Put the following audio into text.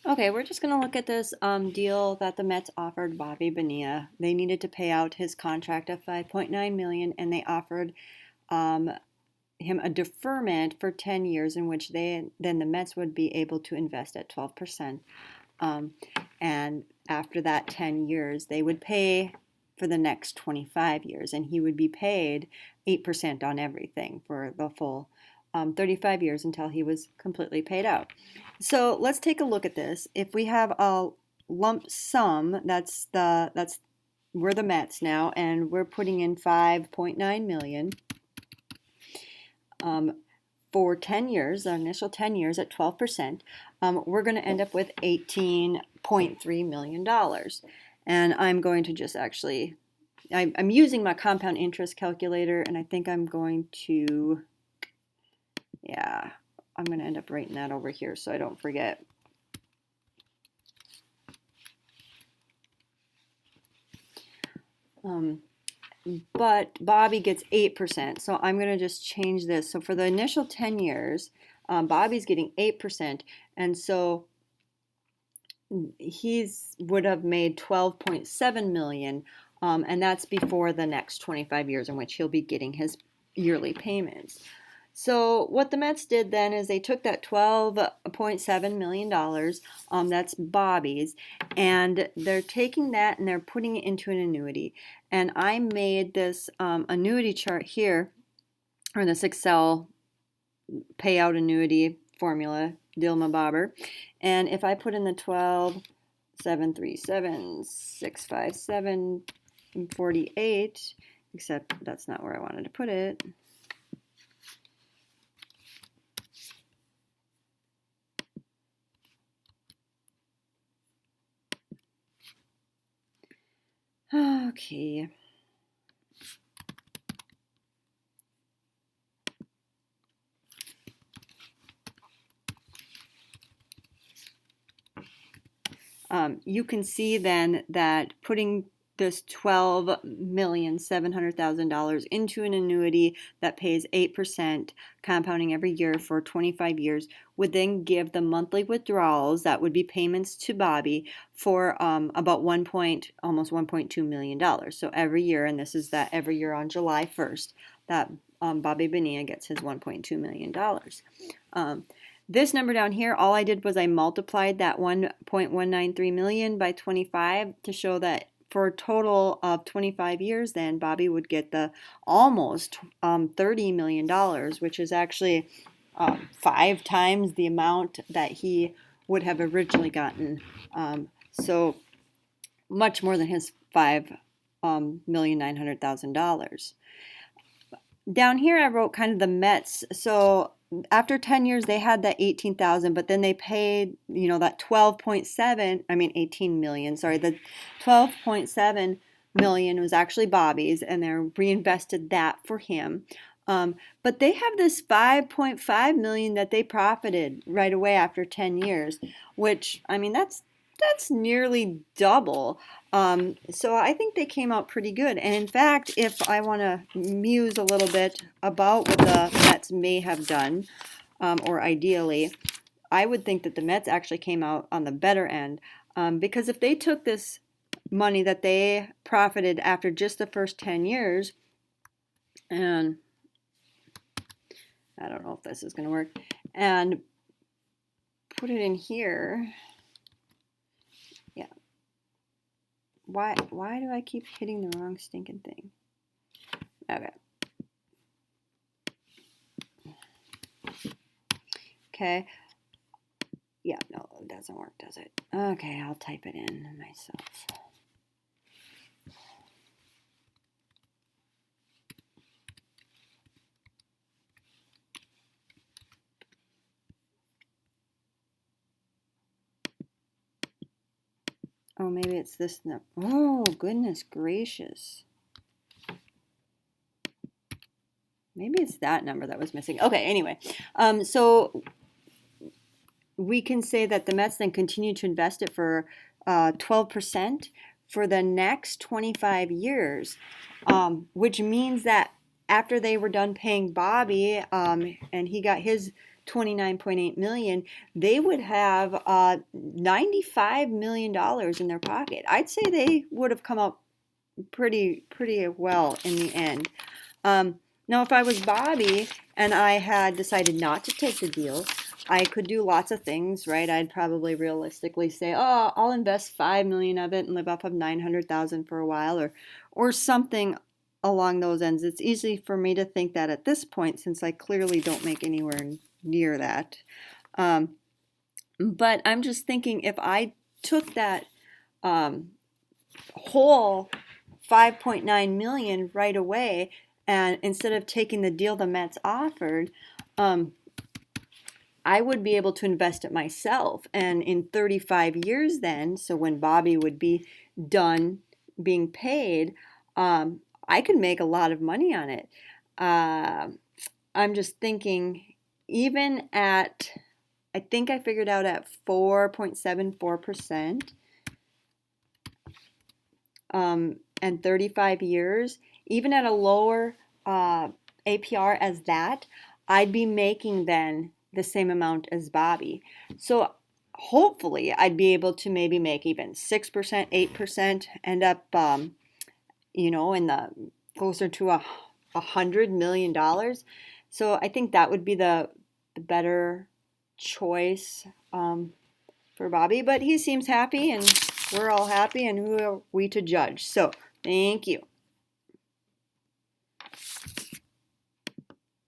Okay, we're just going to look at this deal that the Mets offered Bobby Bonilla. They needed to pay out his contract of 5.9 million, and they offered um, him a deferment for 10 years in which then the Mets would be able to invest at 12%. Um, and after that 10 years, they would pay for the next 25 years, and he would be paid 8% on everything for the full 35 years until he was completely paid out. So let's take a look at this. If we have a lump sum, we're the Mets now, and we're putting in 5.9 million for 10 years, the initial 10 years at 12%. We're going to end up with $18.3 million. And I'm going to just actually, I'm using my compound interest calculator, and I think I'm going to, yeah, I'm going to end up writing that over here so I don't forget. But Bobby gets 8%, so I'm going to just change this. So for the initial 10 years, Bobby's getting 8%, and so he's would have made 12.7 million, and that's before the next 25 years in which he'll be getting his yearly payments. So what the Mets did then is they took that $12.7 million, that's Bobby's, and they're taking that and they're putting it into an annuity. And I made this annuity chart here, or this Excel payout annuity formula, Dilma Bobber. And if I put in the 12, 737, 657, 48, except that's not where I wanted to put it. Okay. You can see then that putting this $12,700,000 into an annuity that pays 8% compounding every year for 25 years would then give the monthly withdrawals that would be payments to Bobby for about almost $1.2 million. So every year, and this is that every year on July 1st, that Bobby Bonilla gets his $1.2 million. This number down here, all I did was I multiplied that 1.193 million by 25 to show that for a total of 25 years, then Bobby would get the almost $30 million, which is actually 5 times the amount that he would have originally gotten. So much more than his $5,900,000. Down here, I wrote kind of the Mets. So after 10 years, they had that 18,000, but then they paid, that 18 million, sorry, the 12.7 million was actually Bobby's, and they reinvested that for him. But they have this 5.5 million that they profited right away after 10 years, which, that's nearly double. So I think they came out pretty good. And in fact, if I want to muse a little bit about what the Mets may have done, or ideally, I would think that the Mets actually came out on the better end. Because if they took this money that they profited after just the first 10 years, and I don't know if this is going to work, and put it in here. Why do I keep hitting the wrong stinking thing? Okay. Okay. Yeah, no, it doesn't work, does it? Okay, I'll type it in myself. Oh, maybe it's this. Oh, goodness gracious. Maybe it's that number that was missing. Okay, anyway. So we can say that the Mets then continue to invest it for 12% for the next 25 years, which means that after they were done paying Bobby and he got his 29.8 million, they would have $95 million in their pocket. I'd say they would have come up pretty well in the end. Now, if I was Bobby and I had decided not to take the deal, I could do lots of things, right? I'd probably realistically say, "Oh, I'll invest 5 million of it and live off of 900,000 for a while," or something along those ends. It's easy for me to think that at this point, since I clearly don't make anywhere near that. Um, but I'm just thinking if I took that whole 5.9 million right away, and instead of taking the deal the Mets offered, I would be able to invest it myself. And in 35 years then, so when Bobby would be done being paid, I could make a lot of money on it. I'm just thinking, even at, I think I figured out at 4.74%, and 35 years, even at a lower APR as that, I'd be making then the same amount as Bobby. So hopefully I'd be able to maybe make even 6%, 8%, end up, in the closer to $100 million. So I think that would be the better choice for Bobby. But he seems happy, and we're all happy, and who are we to judge? So thank you.